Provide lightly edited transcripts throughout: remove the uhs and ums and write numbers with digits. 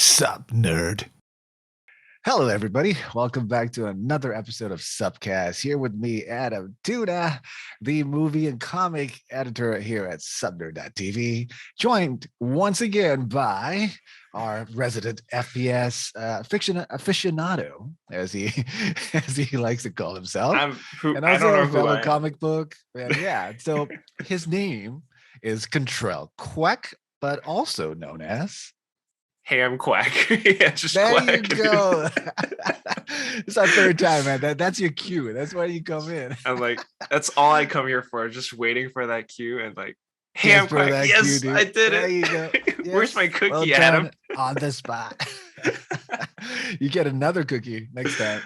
Sup, nerd. Hello, everybody. Welcome back to another episode of SupCast. Here with me, Adam Tuna, the movie and comic editor here at SupNerd.tv, joined once again by our resident FPS fiction aficionado, as he as he likes to call himself, and I don't also know a who fellow I am. comic book. And yeah, so his name is Contrell Quack, but also known as. Hey, I'm Quack. Yeah, just There Quack. you go. It's our third time, man. That's your cue. That's why you come in. I'm like, that's all I come here for, just waiting for that cue and like, hey, Just I'm for Quack. that Yes, cue, I dude. did There it. you go. Where's my Yes. cookie, Well Adam? done. On the spot. You get another cookie next time.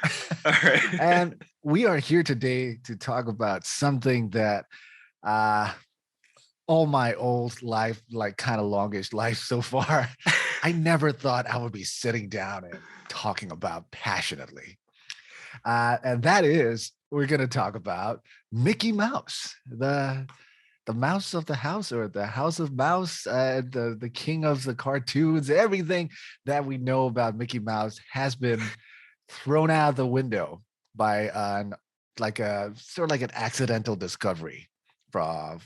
All right. And we are here today to talk about something that all my old life, like kind of longish life so far, I never thought I would be sitting down and talking about passionately. And that is, we're going to talk about Mickey Mouse, the mouse of the house, or the house of mouse, the king of the cartoons. Everything that we know about Mickey Mouse has been thrown out the window by like a sort of like an accidental discovery from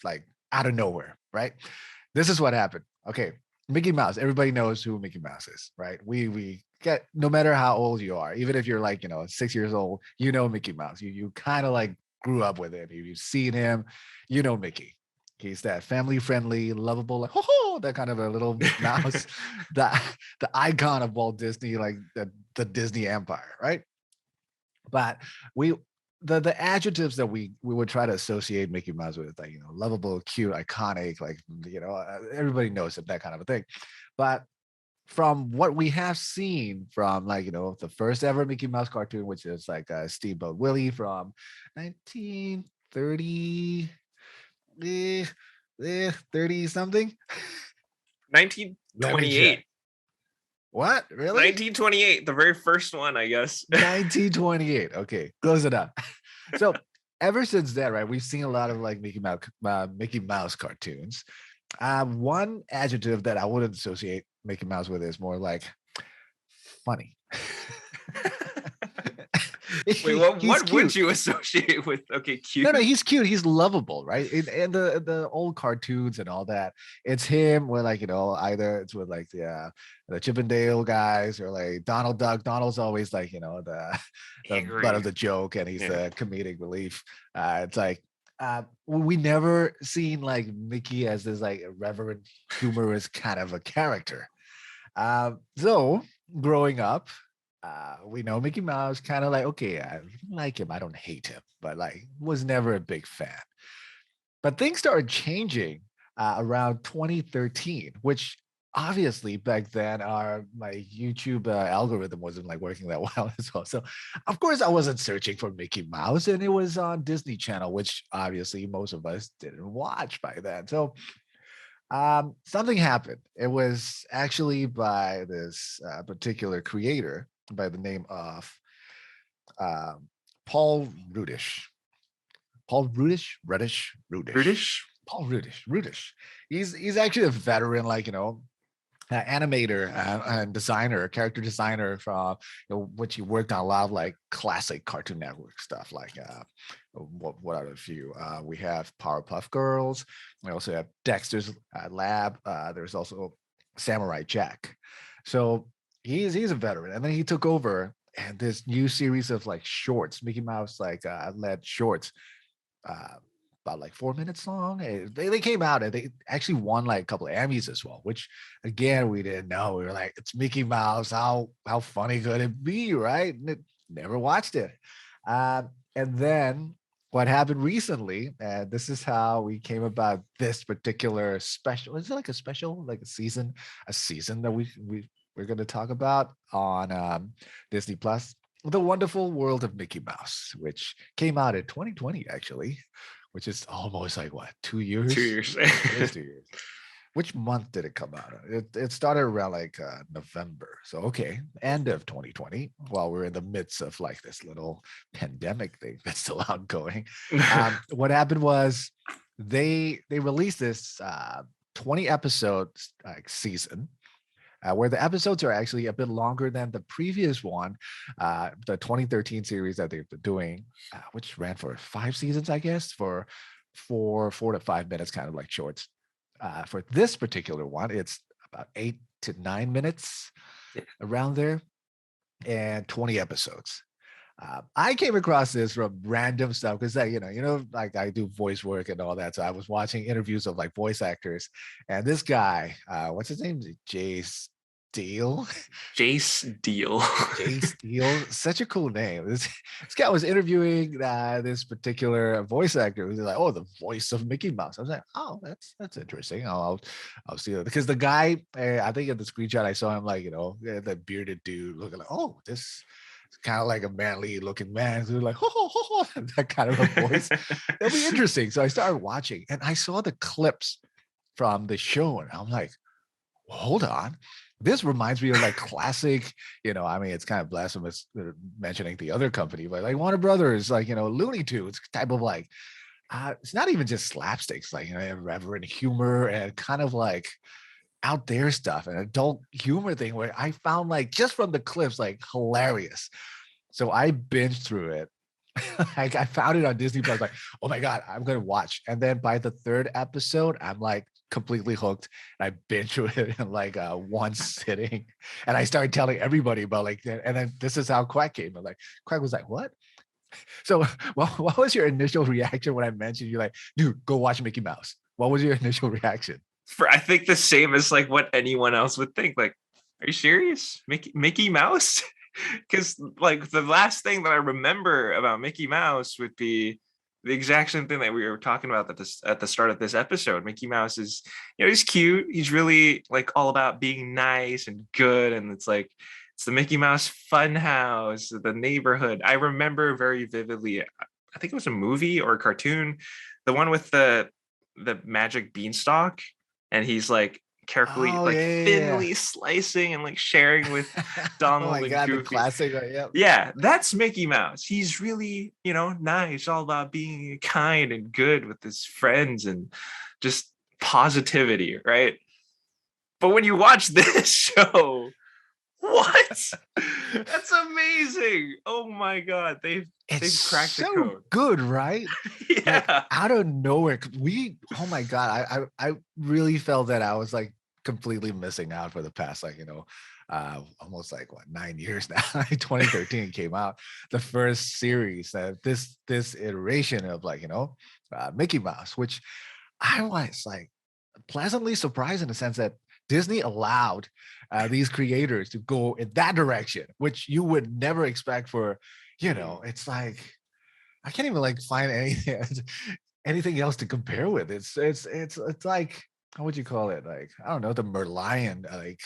like out of nowhere, right? This is what happened. Okay, Mickey Mouse. Everybody knows who Mickey Mouse is, right? We get, no matter how old you are, even if you're like 6 years old, you know Mickey Mouse. You kind of like grew up with him. You've seen him, you know Mickey. He's that family-friendly, lovable, like that kind of a little mouse, the icon of Walt Disney, like the Disney Empire, right? But we the adjectives that we would try to associate Mickey Mouse with, like lovable, cute, iconic, like everybody knows it, that kind of a thing. But from what we have seen from like the first ever Mickey Mouse cartoon, which is like Steamboat Willie from 1930, 30 something. 1928. What? Really? 1928, the very first one, I guess. 1928. Okay, close it up. So ever since then, right, we've seen a lot of like Mickey Mouse cartoons. One adjective that I wouldn't associate Mickey Mouse with is more like funny. Wait, what would you associate with? Okay, cute. No, he's cute. He's lovable, right? In the old cartoons and all that, it's him with like either it's with like the Chippendale guys or like Donald Duck. Donald's always like the butt of the joke, and he's the comedic relief. It's like we never seen like Mickey as this like irreverent, humorous kind of a character. So growing up, we know Mickey Mouse, kind of like, okay, I like him, I don't hate him, but like was never a big fan. But things started changing around 2013, which obviously back then my YouTube algorithm wasn't like working that well as well. So of course I wasn't searching for Mickey Mouse, and it was on Disney Channel, which obviously most of us didn't watch by then. So something happened. It was actually by this particular creator by the name of Paul Rudish. Paul Rudish? Reddish? Rudish. British? Paul Rudish. He's actually a veteran, like, animator and designer, character designer from which he worked on a lot of like classic Cartoon Network stuff. Like what are a few? We have Powerpuff Girls. We also have Dexter's Lab. There's also Samurai Jack. So he's a veteran, and then he took over, and this new series of like shorts, Mickey Mouse like led shorts. About like 4 minutes long. They came out and they actually won like a couple of Emmys as well, which again we didn't know. We were like, it's Mickey Mouse. How funny could it be, right? Never watched it. And then what happened recently, and this is how we came about this particular special. Is it like a special, like a season that we're going to talk about on Disney Plus? The Wonderful World of Mickey Mouse, which came out in 2020, actually, which is almost like what, 2 years? 2 years. It is 2 years. Which month did it come out? It started around like November. So okay, end of 2020, while we're in the midst of like this little pandemic thing that's still ongoing. What happened was they released this 20 episodes like season. where the episodes are actually a bit longer than the previous one, the 2013 series that they've been doing, which ran for 5 seasons, I guess, for 4 to 5 minutes, kind of like shorts. For this particular one, it's about 8 to 9 minutes Yeah. around there, and 20 episodes. I came across this from random stuff because, like I do voice work and all that. So I was watching interviews of like voice actors, and this guy, what's his name? Jay Steele. Jace Deal. Jay Steele, such a cool name. This guy was interviewing this particular voice actor. He was like, "Oh, the voice of Mickey Mouse." I was like, "Oh, that's interesting. I'll see that." Because the guy, I think in the screenshot I saw him like, the bearded dude looking like, "Oh, this." It's kind of like a manly looking man. So like, ho, ho, ho, ho, that kind of a voice. It'll be interesting. So I started watching and I saw the clips from the show. And I'm like, hold on. This reminds me of like classic, it's kind of blasphemous mentioning the other company, but like Warner Brothers, like, Looney Tunes type of like, it's not even just slapsticks, like, irreverent humor and kind of like out there stuff, an adult humor thing where I found like just from the clips, like hilarious. So I binged through it. Like I found it on Disney Plus, like, oh my God, I'm gonna watch. And then by the third episode, I'm like completely hooked. And I binged through it in like one sitting. And I started telling everybody about like that. And then this is how Quack came. And like Quack was like, what? So what was your initial reaction when I mentioned you like, dude, go watch Mickey Mouse? What was your initial reaction? I think the same as like what anyone else would think. Like, are you serious? Mickey Mouse? Because like the last thing that I remember about Mickey Mouse would be the exact same thing that we were talking about at the start of this episode. Mickey Mouse is, he's cute. He's really like all about being nice and good. And it's like, it's the Mickey Mouse fun house, the neighborhood. I remember very vividly, I think it was a movie or a cartoon, the one with the magic beanstalk, and he's like carefully Oh like yeah. thinly slicing and like sharing with Oh my Donald and God, the Goofy. classic. Yep. Yeah, that's Mickey Mouse. He's really, nice, all about being kind and good with his friends and just positivity, right? But when you watch this show, what? That's amazing. Oh my God. It's They've cracked the so code. good, right? Like Yeah. out of nowhere. Oh my God, I really felt that I was like completely missing out for the past, like, almost like what, 9 years now. 2013 came out, the first series that this iteration of like, Mickey Mouse, which I was like pleasantly surprised in the sense that Disney allowed these creators to go in that direction, which you would never expect for, it's like I can't even like find anything else to compare with. It's like, how would you call it? Like, I don't know, the Merlion, like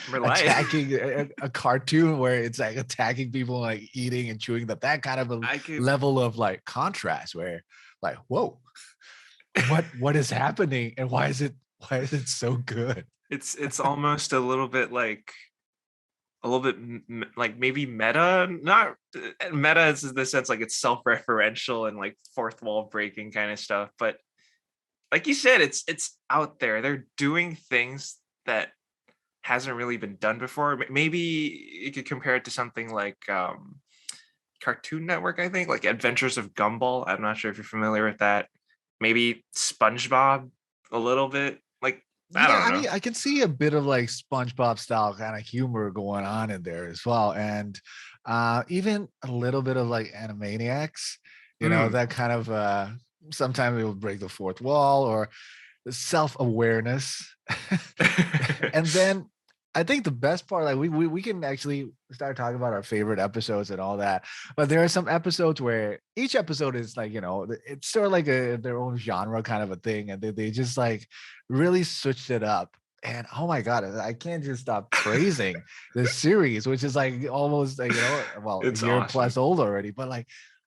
Merlion. attacking a cartoon where it's like attacking people, like eating and chewing them. That kind of a I could level of like contrast where like, whoa, what is happening and why is it so good? it's almost a little bit like maybe meta, not meta is in the sense like it's self-referential and like fourth wall breaking kind of stuff, but like you said, it's out there. They're doing things that hasn't really been done before. Maybe you could compare it to something like Cartoon Network, I think, like Adventures of Gumball. I'm not sure if you're familiar with that. Maybe SpongeBob a little bit. Like, I Yeah, don't I know. mean, I can see a bit of like SpongeBob style kind of humor going on in there as well. And even a little bit of like Animaniacs, Mm. that kind of sometimes it will break the fourth wall or the self-awareness. And then I think the best part, like we can actually start talking about our favorite episodes and all that. But there are some episodes where each episode is like, it's sort of like their own genre kind of a thing. And they just like really switched it up. And oh my God, I can't just stop praising this series, which is like almost, well, a It's year awesome. plus old already. But like,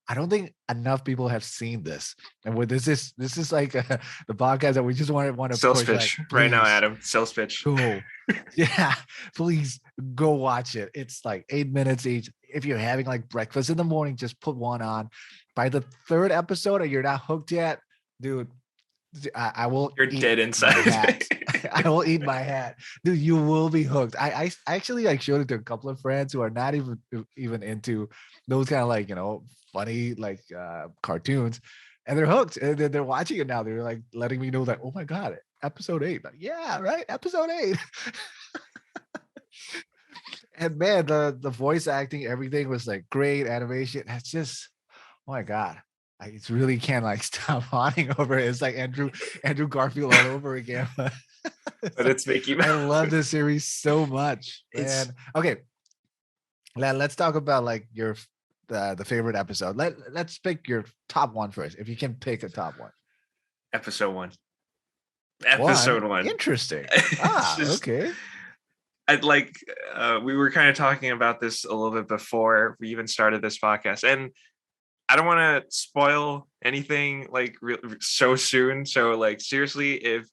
I don't think enough people have seen this. And with this is like the podcast that we just want to Sales push, like, pitch right now, please Adam. Sales pitch. go. Yeah, please go watch it. It's like 8 minutes each. If you're having like breakfast in the morning, just put one on. By the third episode and you're not hooked yet, dude, I will You're eat dead my inside. hat. I will eat my hat, dude. You will be hooked. I actually like showed it to a couple of friends who are not even into those kind of like funny like cartoons, and they're hooked. And they're watching it now. They're like letting me know that, oh my god, episode 8. Like, yeah, right, episode 8. And man, the voice acting, everything was like great. Animation. It's just, oh my god. I just really can't like stop fawning over it. It's like Andrew Garfield all over again. But it's Mickey I Mouse. love this series so much. It's And okay, let's talk about like your the favorite episode. Let's pick your top one first. If you can pick a top one. episode 1. Episode 1. Interesting. It's just, Okay. I'd like we were kind of talking about this a little bit before we even started this podcast, and I don't want to spoil anything like so soon. So like seriously, if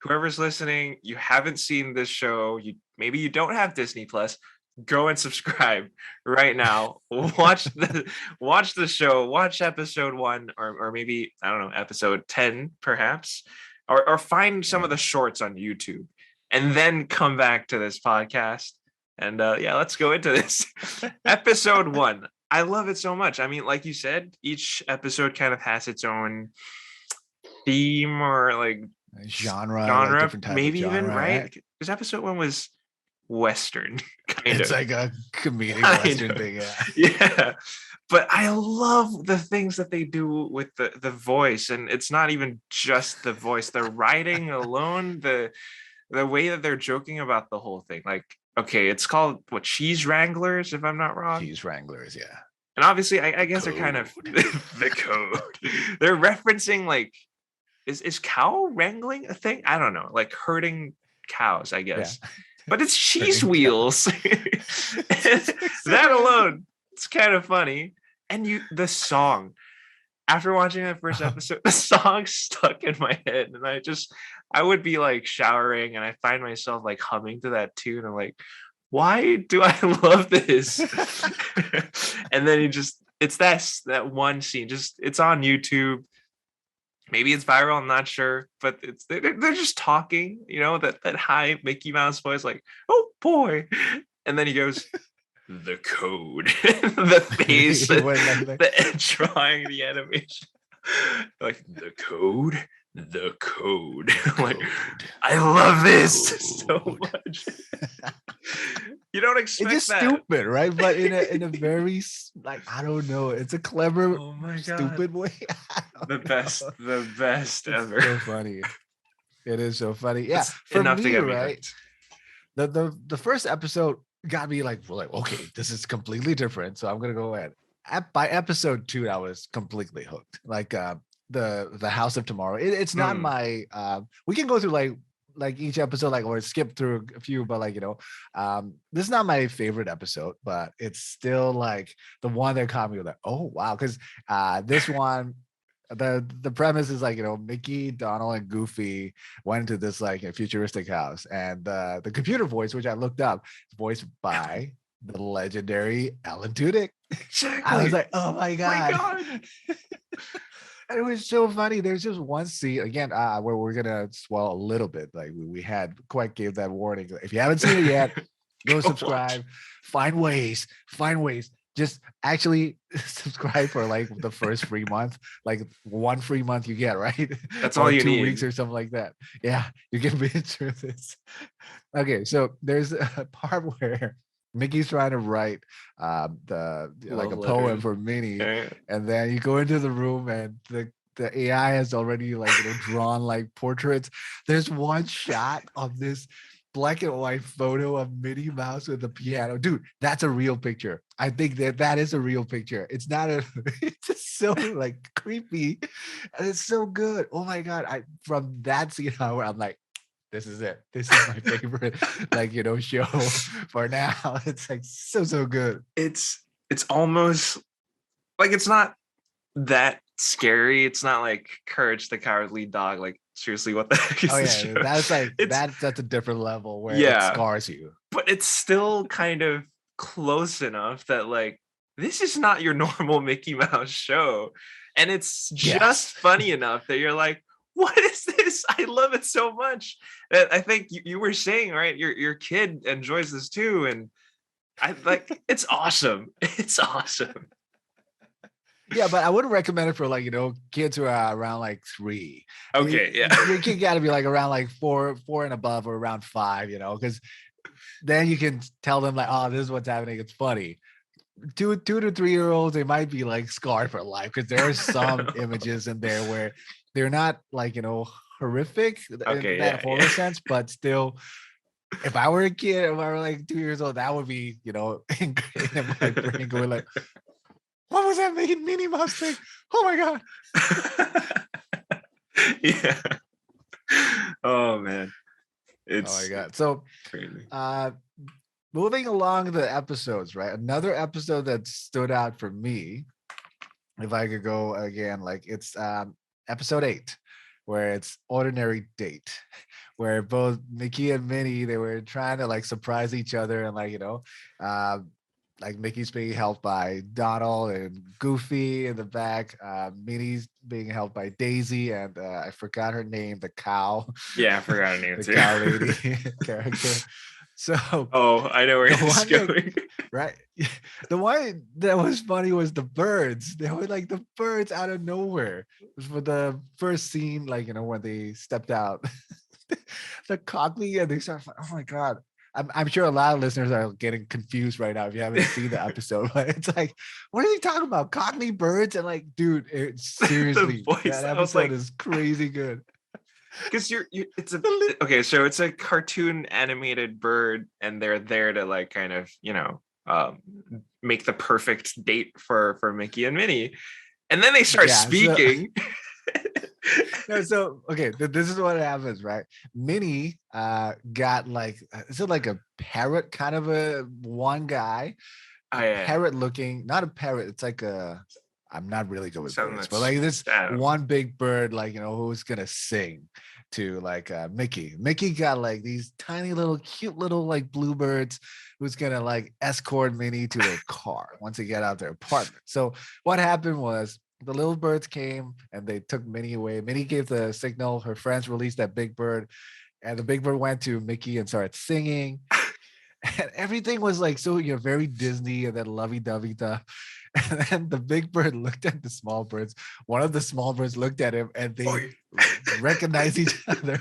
whoever's listening, you haven't seen this show, maybe you don't have Disney Plus, go and subscribe right now. Watch the show, watch episode 1, or maybe I don't know, episode 10 perhaps, or find some of the shorts on YouTube, and then come back to this podcast. And yeah, let's go into this. Episode 1. I love it so much. I mean, like you said, each episode kind of has its own theme or like genre, like different type maybe of genre, even, right? Because episode 1 was Western, kind it's of. like a comedic Western thing. Yeah. But I love the things that they do with the voice. And it's not even just the voice, the writing alone, the way that they're joking about the whole thing. Like, okay, it's called Cheese Wranglers, if I'm not wrong. Cheese Wranglers, yeah. And obviously, I guess they're kind of the code. They're referencing like, is cow wrangling a thing? I don't know, like herding cows, I guess. Yeah. But it's cheese wheels. That alone, it's kind of funny. And the song, after watching that first episode, the song stuck in my head, and I would be like showering, and I find myself like humming to that tune. I'm like, why do I love this? And then it's that one scene. It's on YouTube. Maybe it's viral, I'm not sure, but they're just talking, that high Mickey Mouse voice, like, oh boy. And then he goes, the code, the face, the drawing, the animation, like the code. Like, I love this so much. You don't expect it's just that. Stupid, right? But in a very, like, I don't know, it's a clever, stupid way. The best ever. It's so funny. It is so funny. Yeah, it's for enough me, to get me right? The first episode got me like, okay, this is completely different, so I'm gonna go ahead. By episode 2, I was completely hooked. Like the House of Tomorrow. It's not my. We can go through like each episode, like, or skip through a few, but like this is not my favorite episode, but it's still like the one that caught me like, oh wow, because this one. The premise is like, Mickey, Donald, and Goofy went to this like a futuristic house, and the computer voice, which I looked up, is voiced by the legendary Alan Tudyk. Exactly. I was like, oh my god. And it was so funny. There's just one scene again where we're gonna swallow a little bit. Like we had Quack gave that warning. If you haven't seen it yet, go subscribe. Find ways. Just actually subscribe for like the first free month, like one free month you get, right? That's all you need. 2 weeks or something like that. Yeah, you can binge through this. Okay, so there's a part where Mickey's trying to write like a poem for Minnie, and then you go into the room and the AI has already like drawn like portraits. There's one shot of this black and white photo of Minnie Mouse with a piano. Dude, that's a real picture. I think that is a real picture. It's not it's just so like creepy, and it's so good. Oh my god. From that scene where I'm like, this is it. This is my favorite like show for now. It's like so good. It's almost like, it's not that scary. It's not like Courage the Cowardly Dog. Like, seriously, what the heck is this show? That's like that's a different level where it scars you. But it's still kind of close enough that like, this is not your normal Mickey Mouse show. And it's just funny enough that you're like, what is this? I love it so much. I think you were saying, right, your kid enjoys this too, and I like it's awesome. It's awesome. Yeah, but I wouldn't recommend it for like, kids who are around like 3. Okay, yeah. Your kid got to be like around like 4 and above, or around 5, because then you can tell them like, oh, this is what's happening. It's funny. 2 to 3-year-olds, they might be like scarred for life, because there are some images in there where they're not like, horrific in Okay, that yeah, horror yeah. sense, but still, if I were a kid, if I were like 2 years old, that would be, ingrained in my brain, going like, what was that making Minnie Mouse thing? Oh my God. Yeah. Oh man. Oh my It's God. So crazy. moving along the episodes, right? Another episode that stood out for me, if I could go again, like it's episode 8, where it's Ordinary Date, where both Mickey and Minnie, they were trying to like surprise each other, and like, like Mickey's being helped by Donald and Goofy in the back. Minnie's being helped by Daisy, and I forgot her name, the cow, Yeah, I forgot her name the too. cow lady character. So Oh, I know where the this is one that, going. right, the one that was funny was the birds. They were like the birds out of nowhere. It was for the first scene, like, when they stepped out, the Cockney, and they started, oh my God. I'm sure a lot of listeners are getting confused right now if you haven't seen the episode, but it's like, what are they talking about? Cockney birds? And like, dude, The seriously, voice, that I was episode like, is crazy good. because it's a okay, so it's a cartoon animated bird, and they're there to like kind of make the perfect date for Mickey and Minnie, and then they start Yeah, so speaking. no, so okay, this is what happens, right? Minnie got like, is it like a parrot kind of a one guy, Oh a yeah, parrot looking, not a parrot, it's like a, I'm not really good with something birds, but that's, like this I don't know. one big bird, like, who's gonna sing to like Mickey. Mickey got like these tiny little cute little like bluebirds who's gonna like escort Minnie to their car once they get out their apartment. So what happened was, the little birds came and they took Minnie away. Minnie gave the signal. Her friends released that big bird, and the big bird went to Mickey and started singing. And everything was like so, very Disney and then lovey-dovey stuff. And then the big bird looked at the small birds. One of the small birds looked at him, and they Oi. recognized each other.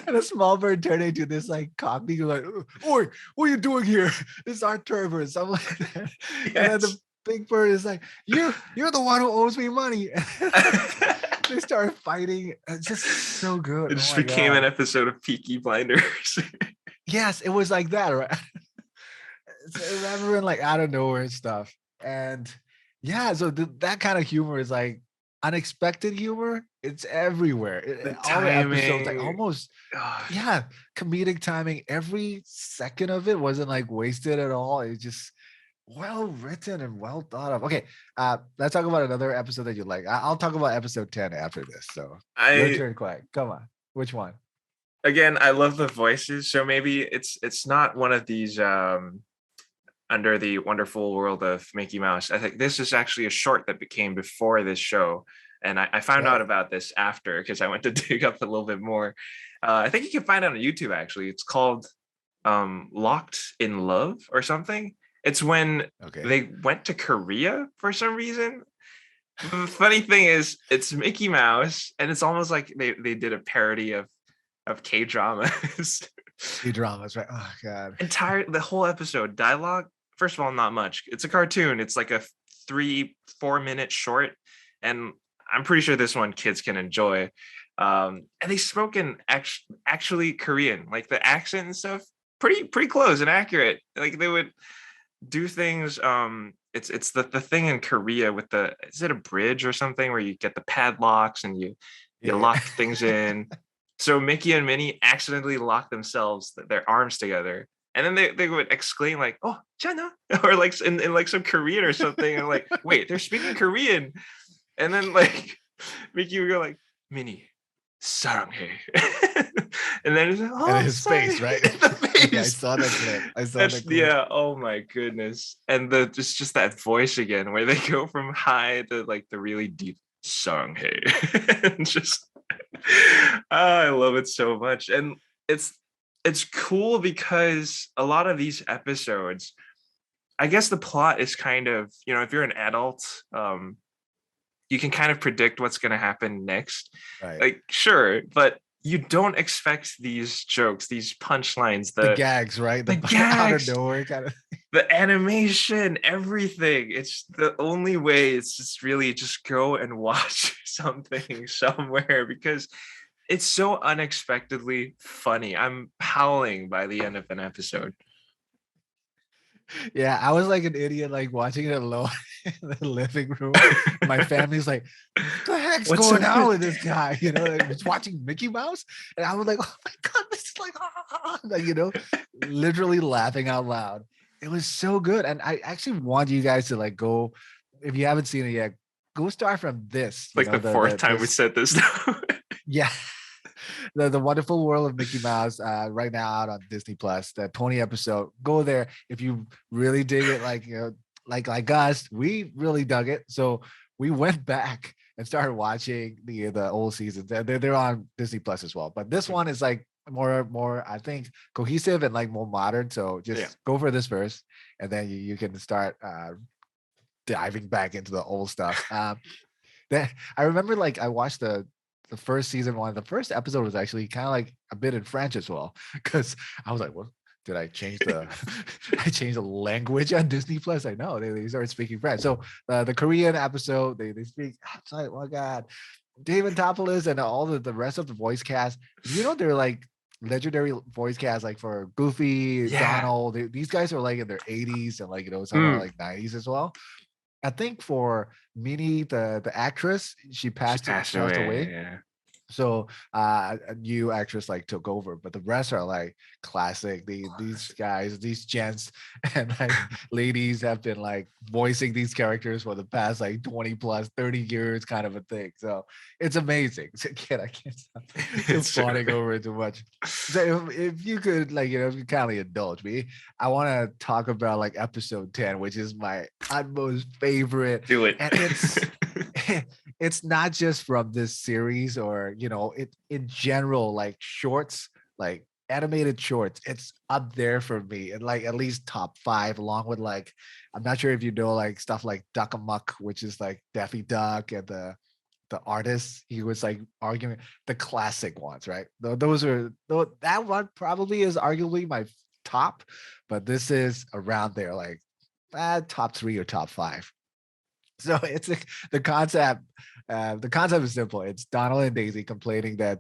And the small bird turned into this like Cockney, like, "Oi, what are you doing here? This is our turf," or something like that. And then the Yes. big bird is like, you're the one who owes me money. They start fighting. It's just so good. It Oh just my became an God. episode of Peaky Blinders. Yes, it was like that, right? So remembering like out of nowhere stuff. And yeah, so that kind of humor is like unexpected humor. It's everywhere. The All the episodes, like timing. almost, Oh, yeah, comedic timing. Every second of it wasn't like wasted at all. It's just well written and well thought of. Okay, let's talk about another episode that you like. I'll talk about episode 10 after this. So your I turn, Quack. Come on. Which one? again, I love the voices. So maybe it's not one of these under the wonderful world of Mickey Mouse. I think this is actually a short that became before this show. And I found out Oh, about this after because I went to dig up a little bit more. I think you can find it on YouTube actually. It's called Locked in Love or something. It's when okay. they went to Korea for some reason. The funny thing is it's Mickey Mouse, and it's almost like they did a parody of K dramas. Dramas, right? Oh God. The whole episode dialogue, first of all, not much. It's a cartoon. It's like a 3-4 minute short, and I'm pretty sure this one kids can enjoy. And they spoke in actually Korean, like the accent and stuff pretty close and accurate. Like they would do things. It's the thing in Korea with the, is it a bridge or something where you get the padlocks and you Yeah. lock things in. So Mickey and Minnie accidentally lock themselves, their arms together, and then they would exclaim like, "Oh, Jana," or like in like some Korean or something. And like, wait, they're speaking Korean. And then like Mickey would go like, "Minnie, saranghae," and then he's like, And "Oh, his face, sorry," right? the Yeah, I face. saw that clip. I saw That's that clip. yeah. Oh my goodness. And the just that voice again, where they go from high to like the really deep saranghae. Just I love it so much. And it's cool because a lot of these episodes, I guess the plot is kind of, if you're an adult, you can kind of predict what's going to happen next. Right. Like, sure, but you don't expect these jokes, these punchlines, The gags, right? the Out of gags, nowhere kind of. the animation, everything. It's the only way. It's just really just go and watch something somewhere because it's so unexpectedly funny. I'm howling by the end of an episode. Yeah, I was like an idiot, like watching it alone in the living room. My family's like, "What the heck's What's going up on with with this guy?" Like, just watching Mickey Mouse, and I was like, "Oh my god, this is like, like, literally laughing out loud." It was so good, and I actually want you guys to like go, if you haven't seen it yet, go start from this. like the fourth time we said this now. Yeah. The Wonderful World of Mickey Mouse, right now out on Disney Plus, the 20 episode. Go there if you really dig it, like like us, we really dug it. So we went back and started watching the old seasons. They're on Disney Plus as well. But this one is like more I think cohesive and like more modern. So just go for this first, and then you can start diving back into the old stuff. That I remember, like I watched the first season one. The first episode was actually kind of like a bit in French as well, because I was like, "What? Did I change the I changed the language on Disney Plus?" I know they started speaking French. So the Korean episode, they speak. It's like, oh my god, Diamantopoulos and all the rest of the voice cast. They're like legendary voice cast, like for Goofy, Donald. These guys are like in their 80s and like some are like 90s as well. I think for Minnie, the actress, she passed away. Yeah. So a new actress like took over, but the rest are like classic. These guys, these gents and like ladies have been like voicing these characters for the past like 20 plus 30 years, kind of a thing. So it's amazing. So, again, I can't stop fawning over it too much. So if you could, like, if you kindly indulge me, I want to talk about like episode 10, which is my utmost favorite. Do it. And it's not just from this series or it in general, like shorts, like animated shorts, it's up there for me and like at least top 5, along with like, I'm not sure if like stuff like Duck Amuck, which is like Daffy Duck, and the artist, he was like arguing the classic ones, right? That one probably is arguably my top, but this is around there, like top 3 or top 5. So it's the concept. The concept is simple. It's Donald and Daisy complaining that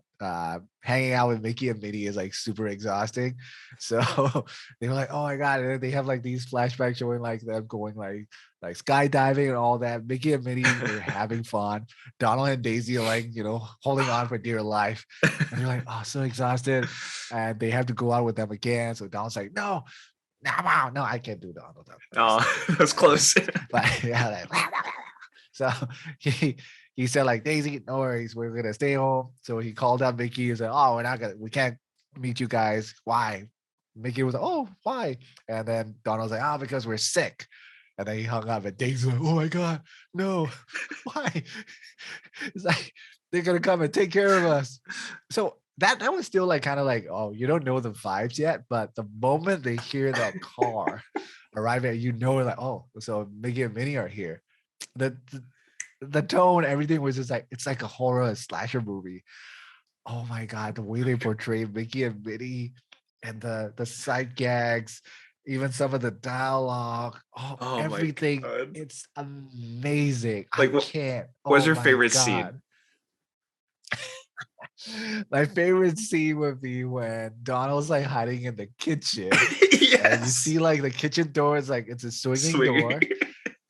hanging out with Mickey and Minnie is like super exhausting. So they were like, "Oh my god!" And they have like these flashbacks showing like them going like skydiving and all that. Mickey and Minnie are having fun. Donald and Daisy are like holding on for dear life, and they're like, "Oh, so exhausted," and they have to go out with them again. So Donald's like, "No, no, I can't do Donald." Oh, that's close. But yeah, like, so he said like, "Daisy, no worries, we're gonna stay home." So he called out Mickey and said, "Oh, we can't meet you guys. Why?" Mickey was like, "Oh, why?" And then Donald's like, "Oh, because we're sick." And then he hung up, and Daisy's like, "Oh my god, no, why?" It's like they're gonna come and take care of us. So that was still like kind of like, oh, you don't know the vibes yet, but the moment they hear that car arriving, like, oh, so Mickey and Minnie are here. The tone, everything was just like, it's like a horror slasher movie. Oh my god, the way they portray Mickey and Minnie and the side gags, even some of the dialogue, everything, it's amazing. Like, I can't. What's your favorite scene? My favorite scene would be when Donald's like hiding in the kitchen. Yes. And you see like the kitchen door is like, it's a swinging door.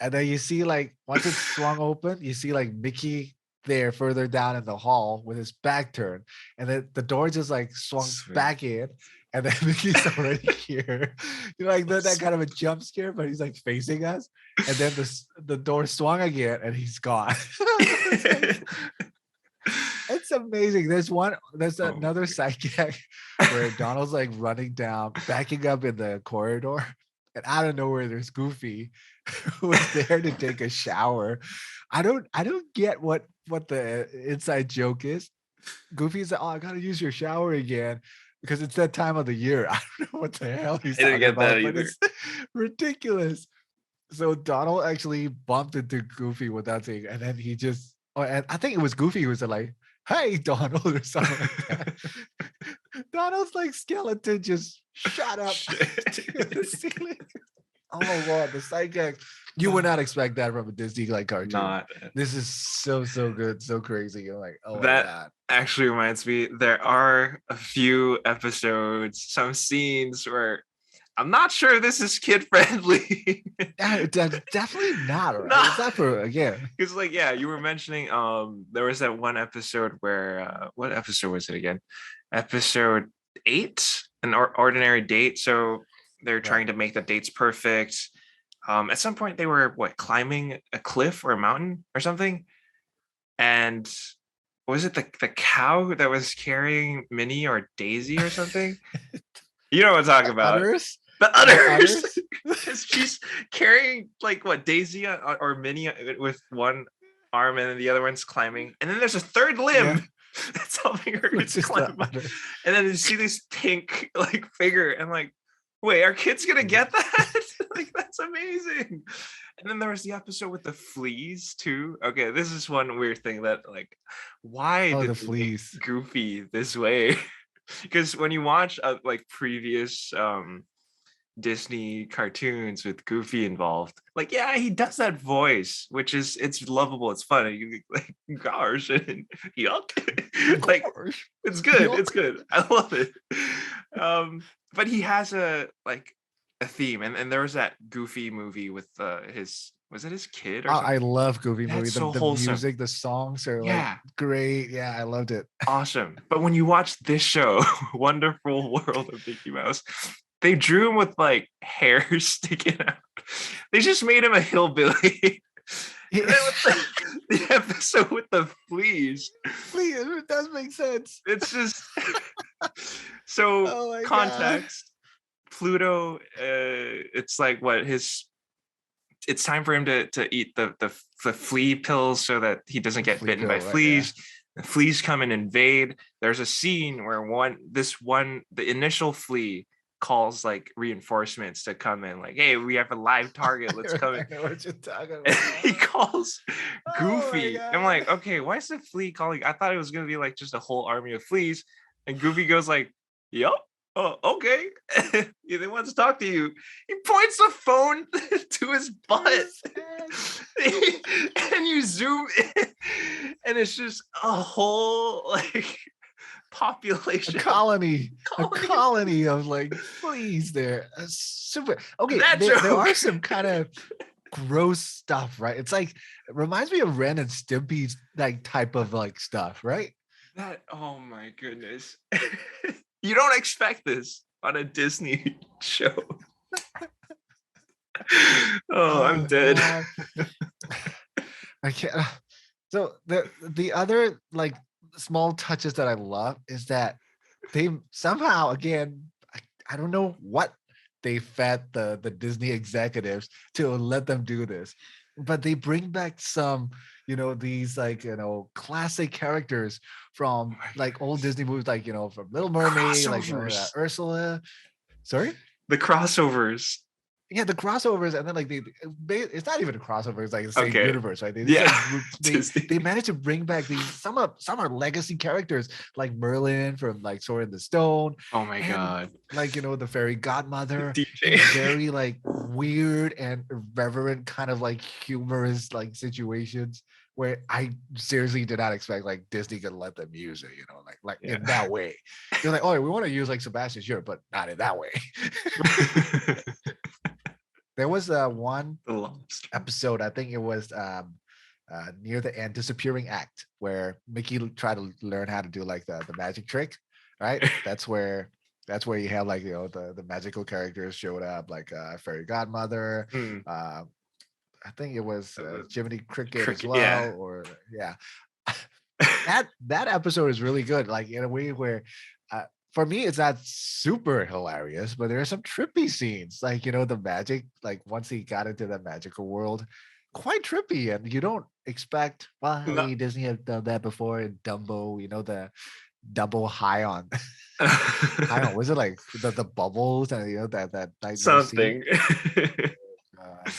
And then you see like, once it's swung open, you see like Mickey there further down in the hall with his back turned. And then the door just like swung back in. And then Mickey's already here. Like that kind of a jump scare, but he's like facing us. And then the door swung again and he's gone. It's amazing. There's another side gag where Donald's like running down, backing up in the corridor, and out of nowhere there's Goofy, who is there to take a shower. I don't get what the inside joke is. Goofy's like, oh, I gotta use your shower again because it's that time of the year. I don't know what the hell he's I didn't talking get that about, but either. it's ridiculous. So Donald actually bumped into Goofy without saying, and then he just, oh, and I think it was Goofy who was like, "Hey, Donald," or something like that. Donald's like skeleton just shot up to the ceiling. Oh Lord, the sight gags. You would not expect that from a Disney like cartoon. Not. This is so good, so crazy. You're like, oh my That God. actually reminds me, there are a few episodes, some scenes where I'm not sure this is kid friendly. That's definitely not right. No, It's not for again. because like yeah, you were mentioning there was that one episode where what episode was it again? Episode 8, an ordinary date. So they're trying Right. to make the dates perfect. At some point they were climbing a cliff or a mountain or something, and was it the cow that was carrying Minnie or Daisy or something? You know what I'm talking about. Udders? The The udders. udders? 'Cause she's carrying Daisy or Minnie with one arm, and then the other one's climbing, and then there's a third limb Yeah. that's helping her Which to is the climb. udder. And then you see this pink figure, and like, wait, are kids gonna get that? Like, that's amazing. And then there was the episode with the fleas too. Okay, this is one weird thing that like, why Oh, did the they make fleas. Goofy this way? Because when you watch previous Disney cartoons with Goofy involved, like yeah, he does that voice, which is it's lovable, it's funny, like gosh, and yuck, like Gosh. it's good, Yuck. it's good, I love it. But he has a theme, and there was that Goofy movie with his, was it his kid or Oh, something? I love Goofy movie. That's The so the wholesome. music, the songs are like Yeah, great. Yeah, I loved it. awesome. But when you watch this show, Wonderful World of Mickey Mouse, they drew him with like hair sticking out. They just made him a hillbilly. And then with the episode with the fleas, Please, it does make sense. it's just so Oh my God. context. Pluto, it's like what his. It's time for him to eat the flea pills so that he doesn't get Flea bitten pill, by right, yeah. fleas. The fleas come and invade. There's a scene where the initial flea calls like reinforcements to come in, like, hey, we have a live target, let's come in. I know what you're talking And about. he calls Oh my Goofy. I'm God. like, okay, why is the flea calling? I thought it was gonna be like just a whole army of fleas. And Goofy goes like, yup. Oh, okay. Yeah, they want to talk to you. He points the phone to his butt. And you zoom in, and it's just a whole like population. A colony Colony. of like fleas there. Super. Okay, That there joke. are some kind of gross stuff, right? It's like it reminds me of Ren and Stimpy's like type of like stuff, right? That, oh my goodness. You don't expect this on a Disney show. Oh, I'm dead. God. I can't. So the other like small touches that I love is that they somehow again I don't know what they fed the Disney executives to let them do this, but they bring back some these like classic characters from like old Disney movies, like from Little Mermaid, like Crossovers. Ursula. Sorry. The crossovers. Yeah, the crossovers, and then like it's not even a crossover; it's like the same Okay. universe, right? They Yeah. just, like, they managed to bring back these some are legacy characters like Merlin from like Sword in the Stone, Oh my and, god. like the fairy godmother, DJ. in very like weird and irreverent kind of like humorous like situations where I seriously did not expect like Disney could let them use it, like Yeah. in that way. They're like, oh, we want to use like Sebastian Shaw, but not in that way. There was one The lobster. episode, I think it was near the end, Disappearing Act, where Mickey tried to learn how to do like the magic trick, right? That's where you have like the magical characters showed up, like Fairy Godmother. Hmm. I think it was Jiminy Cricket as Cricket, well, yeah. or yeah. that episode is really good, like in a way where for me it's not super hilarious, but there are some trippy scenes, like the magic, like once he got into the magical world quite trippy, and you don't expect. Well, I No. mean, Disney have done that before in Dumbo. You know, the double high on, high on. Was it like the bubbles and that nightmare scene? Something. Uh,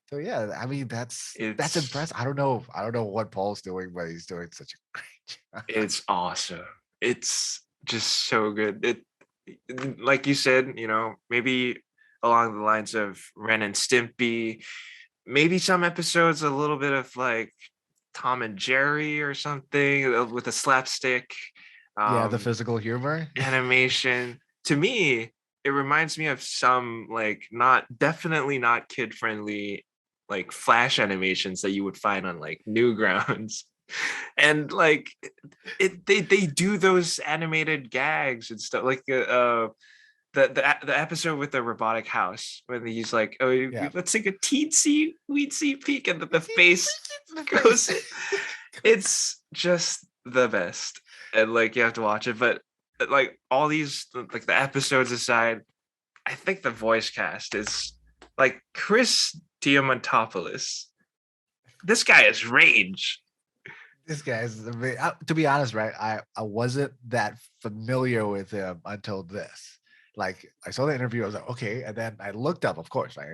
so yeah, I mean that's It's impressive. I don't know what Paul's doing, but he's doing such a great job. it's awesome. It's just so good. Like you said, maybe along the lines of Ren and Stimpy, maybe some episodes a little bit of like Tom and Jerry or something with a slapstick Yeah, the um physical humor. animation. To me, it reminds me of some like not definitely not kid friendly like flash animations that you would find on like Newgrounds. And like they do those animated gags and stuff like the episode with the robotic house when he's like, oh, Yeah. let's take a teensy weensy peek, and the face The goes. face. It's just the best, and like you have to watch it. But like all these, like the episodes aside, I think the voice cast is like Chris Diamantopoulos. This guy is range. This guy's to be honest, right? I wasn't that familiar with him until this. Like I saw the interview, I was like, okay, and then I looked up. Of course, I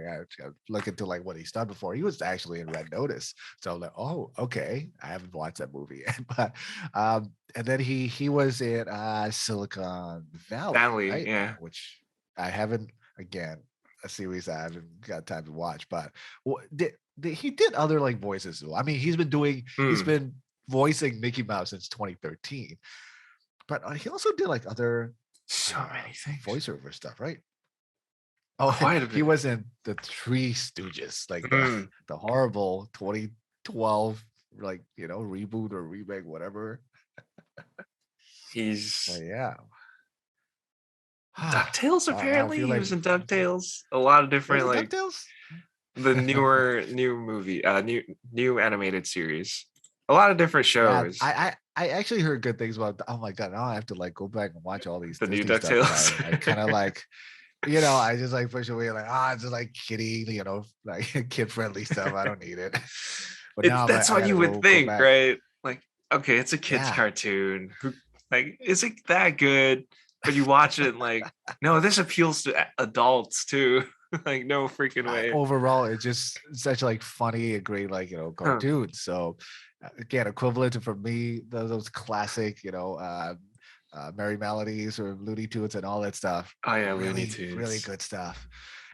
look into like what he's done before. He was actually in Red Notice, so I was like, oh, okay. I haven't watched that movie yet, but and then he was in Silicon Valley, Family, right? yeah. Which I haven't again a series I haven't got time to watch, but he did other like voices. I mean, he's Mm, been voicing Mickey Mouse since 2013. But he also did like other so many things. voiceover stuff, right? Oh, Quite a he bit. was in the Three Stooges, like the Mm, the horrible 2012 like reboot or remake, whatever. But he's yeah. DuckTales. Wow, now I Apparently, feel he like was in DuckTales. A lot of was different it like DuckTales? the new movie, new animated series. A lot of different Yeah, shows. I actually heard good things about. Oh my god, now I have to like go back and watch all these The new Disney stuff that DuckTales. I kind of like. I just like push away, like, it's just like kiddie, like kid friendly stuff. I don't need it. But now That's I what gotta you would go think, back. right? Like, okay, it's a kid's Yeah. cartoon. Who like is it that good? But you watch it and like, no, this appeals to adults too. Like, no freaking way. Overall, it's just such like funny and great, like Huh. cartoons. So again, equivalent to for me those classic, Merry Melodies or Looney Tunes and all that stuff. Oh yeah, Looney Really, really Tunes. good stuff.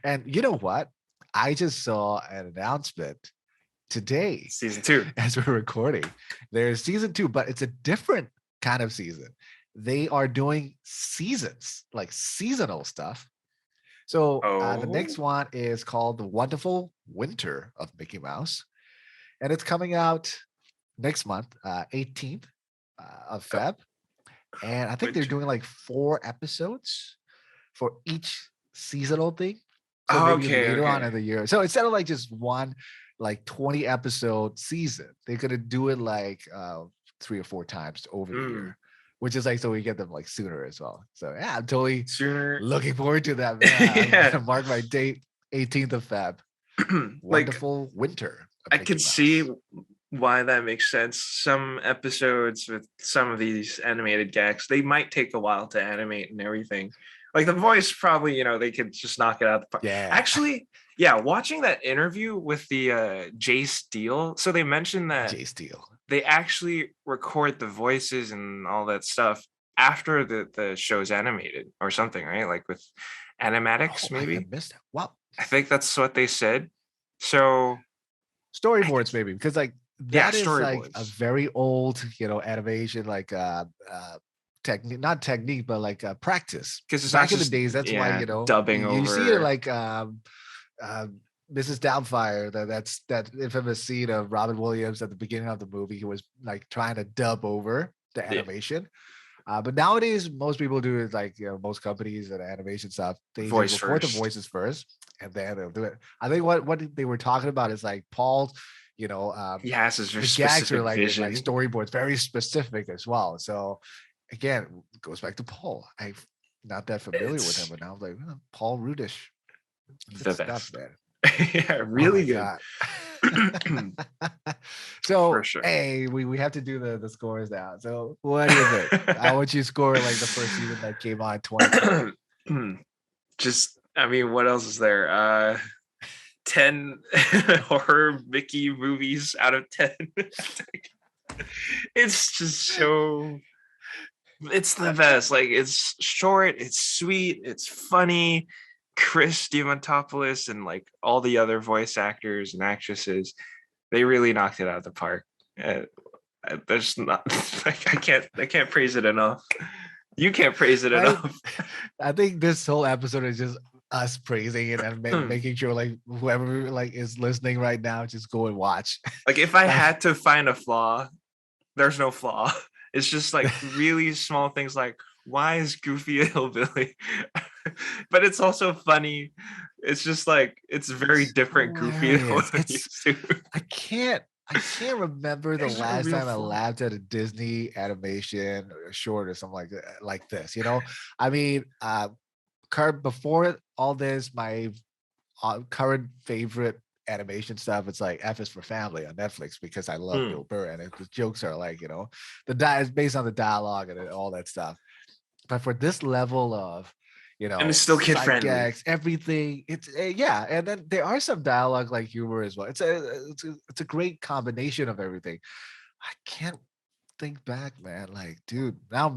And you know what? I just saw an announcement today Season 2. as we're recording. There's season 2, but it's a different kind of season. They are doing seasons, like seasonal stuff. So the Oh. next one is called The Wonderful Winter of Mickey Mouse, and it's coming out next month, 18th of uh, Feb. And I think they're Which doing like 4 episodes for each seasonal thing. So oh, maybe okay, later on okay. in the year. So instead of like just one like 20 episode season, they're gonna do it like 3 or 4 times over the Mm. year, which is like so we get them like sooner as well. So yeah, I'm totally Sooner. looking forward to that, man. I'm Yeah. gonna mark my date, 18th of Feb. Like Wonderful winter of I Mickey could see Mouse. why that makes sense. Some episodes with some of these animated gags, they might take a while to animate and everything. Like the voice, probably, they could just knock it out. Yeah, Actually, yeah, watching that interview with the Jay Steele, so they mentioned that Jay Steele. they actually record the voices and all that stuff after the show's animated or something, right? Like with Oh, animatics, I maybe. missed that. Wow. I think that's what they said. So I could, Storyboards maybe, because like yeah, that is like a storyboards. very old animation, like technique, not technique, but like practice Because it's not back in the just days. That's why dubbing you see it over. like uh Mrs. Doubtfire, that's that infamous scene of Robin Williams at the beginning of the movie. He was like trying to dub over the Yeah, animation. But nowadays, most people do is like most companies and animation stuff. They voice record the first. voices first, and then they'll do it. I think what they were talking about is like Paul, He has his very the gags are specific like in like vision. storyboards, very specific as well. So again, it goes back to Paul. I'm not that familiar with him, It's but now I'm like Paul Rudish, good the stuff, best. man. Yeah, Oh my really good. god. So For sure. hey, we have to do the scores now. So what do you think? I want you to score like the first season that came on 2020. Just, I mean, what else is there? 10 horror Mickey movies out of 10. It's just so, it's the best. Like, it's short, it's sweet, it's funny. Chris Diamantopoulos and like all the other voice actors and actresses, they really knocked it out of the park. There's not like I can't praise it enough. You can't praise it Right? enough. I think this whole episode is just us praising it and making sure like whoever like is listening right now, just go and watch. Like if I had to find a flaw, there's no flaw. It's just like really small things like, why is Goofy a hillbilly? But it's also funny. It's just like, it's very different Goofy than what I'm used to. I can't remember the There's no last real time I flaw. laughed at a Disney animation or short or something like this. You know, I mean, before all this, my current favorite animation stuff, it's like F is for Family on Netflix because I love Bill Burr and the jokes are like, you know, it's based on the dialogue and all that stuff. But for this level of, you And know, it's still kid sight friendly. gags, everything, it's yeah, and then there are some dialogue like humor as well. It's a great combination of everything. I can't think back, man. Like, dude, now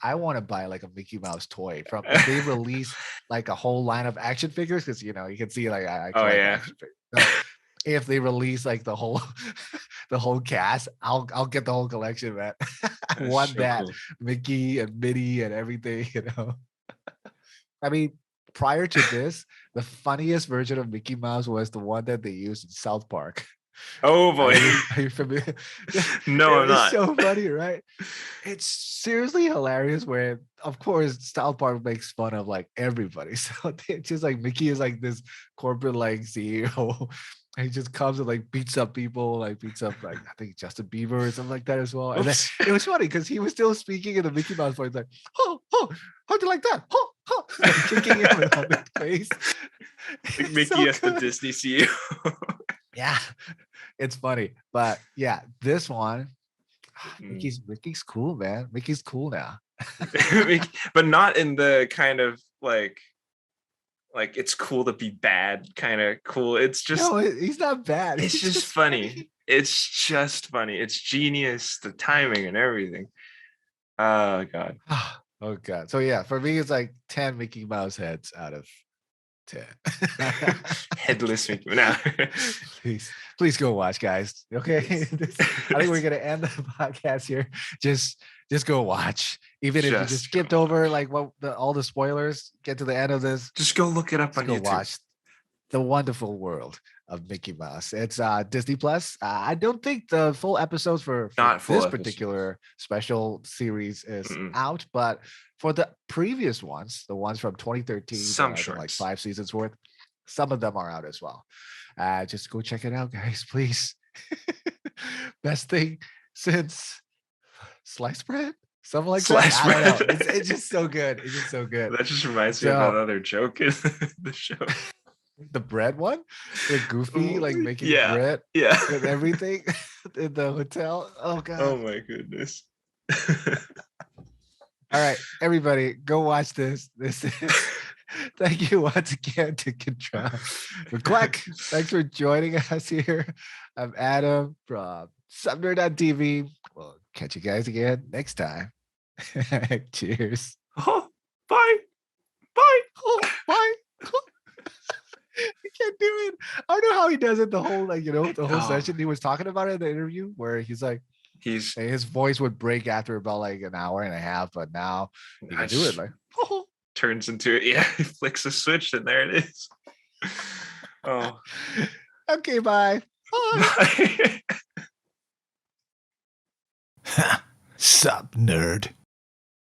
I want to buy like a Mickey Mouse toy from if they release like a whole line of action figures, because you know you can see like I Oh collect yeah. action figures. So if they release like the whole the whole cast, I'll get the whole collection, man. I want So that cool. Mickey and Minnie and everything, you know. I mean, prior to this, the funniest version of Mickey Mouse was the one that they used in South Park. Oh boy. Are you familiar? No, It I'm was not. so funny, right? It's seriously hilarious where, of course, South Park makes fun of like everybody. So it's just like Mickey is like this corporate like CEO. And he just comes and like beats up people, like beats up like I think Justin Bieber or something like that as well. And then Oops. it was funny because he was still speaking in the Mickey Mouse voice, like, oh, how'd you like that? Like kicking him in the face. Like It's Mickey so as the good. Disney CEO. Yeah, it's funny. But yeah, this one, Mickey's cool, man. Mickey's cool now. But not in the kind of like it's cool to be bad kind of cool. It's just No, he's not bad. it's He's just just funny. funny. It's just funny. It's genius, the timing and everything. Oh god. Oh god. So yeah, for me it's like 10 Mickey Mouse heads out of 10. Headless Mickey. No. Please go watch, guys. Okay. I think we're gonna end the podcast here. Just go watch. Even if you just Just go. skipped over like all the spoilers, get to the end of this, Just go look it up just on go YouTube. watch the wonderful world of Mickey Mouse. It's Disney Plus. I don't think the full episodes for Not full this episodes. particular special series is Mm-mm. out, but for the previous ones, the ones from 2013, Some I think like shorts. 5 seasons worth, some of them are out as well. Just go check it out, guys, please. Best thing since sliced bread, something like that. Sliced I don't know. bread. It's just so good. It's just so good. That just reminds me of So another joke in the show. the bread one with Goofy like making Yeah. bread Yeah. with everything in the hotel. Oh god. Oh my goodness. All right, everybody, go watch this. This is thank you once again to Control. Quack, thanks for joining us here. I'm Adam from SupNerd.tv. We'll catch you guys again next time. Cheers. Oh, bye. Bye. Oh, bye. He can't do it. I don't know how he does it the whole like, you know, the whole session. He was talking about it in the interview where he's like, his voice would break after about like an hour and a half, but now he can do it like turns into it. Yeah, he flicks a switch and there it is. Oh. Okay, bye. Bye. Bye. Sup, nerd.